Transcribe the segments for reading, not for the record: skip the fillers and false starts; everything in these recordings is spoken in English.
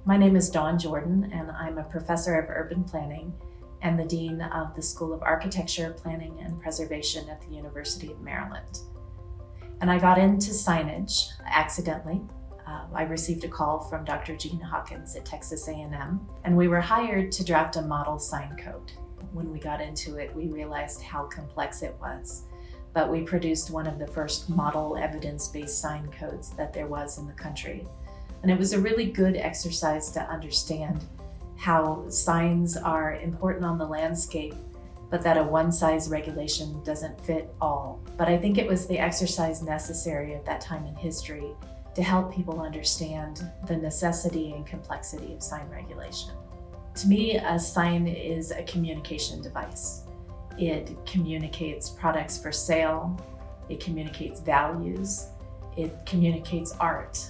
My name is Jourdan, and I'm a professor of urban planning and the dean of the School of Architecture, Planning, and Preservation at the University of Maryland. And I got into signage accidentally. I received a call from Dr. Gene Hawkins at Texas A&M, and we were hired to draft a model sign code. When we got into it, we realized how complex it was, but we produced one of the first model evidence-based sign codes that there was in the country. And it was a really good exercise to understand how signs are important on the landscape, but that a one-size regulation doesn't fit all. But I think it was the exercise necessary at that time in history to help people understand the necessity and complexity of sign regulation. To me, a sign is a communication device. It communicates products for sale, it communicates values, it communicates art.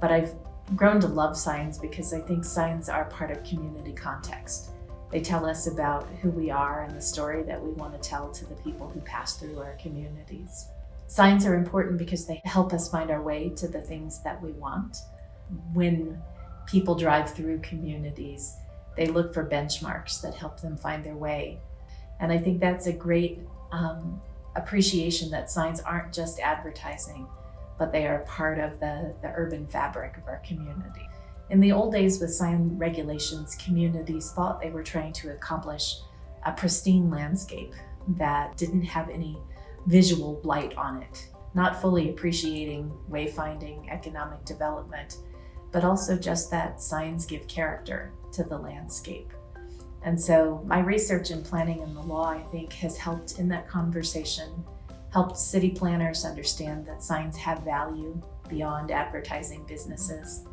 But I've grown to love signs because I think signs are part of community context. They tell us about who we are and the story that we want to tell to the people who pass through our communities. Signs are important because they help us find our way to the things that we want. When people drive through communities, they look for benchmarks that help them find their way. And I think that's a great appreciation that signs aren't just advertising, but they are part of the urban fabric of our community. In the old days with sign regulations, communities thought they were trying to accomplish a pristine landscape that didn't have any visual blight on it, not fully appreciating wayfinding, economic development, but also just that signs give character to the landscape. And so my research in planning and the law, I think, has helped in that conversation, helped city planners understand that signs have value beyond advertising businesses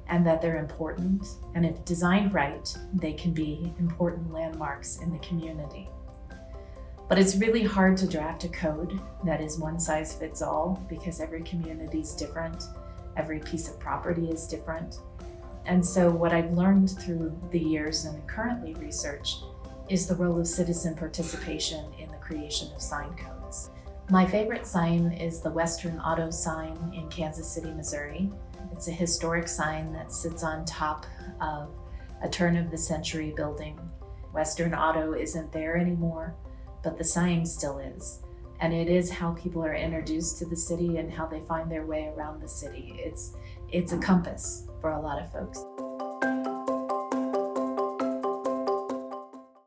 and that they're important. And if designed right, they can be important landmarks in the community. But it's really hard to draft a code that is one size fits all because every community is different, every piece of property is different. And so what I've learned through the years and currently research is the role of citizen participation in the creation of sign codes. My favorite sign is the Western Auto sign in Kansas City, Missouri. It's a historic sign that sits on top of a turn-of-the-century building. Western Auto isn't there anymore, but the sign still is. And it is how people are introduced to the city and how they find their way around the city. It's a compass for a lot of folks.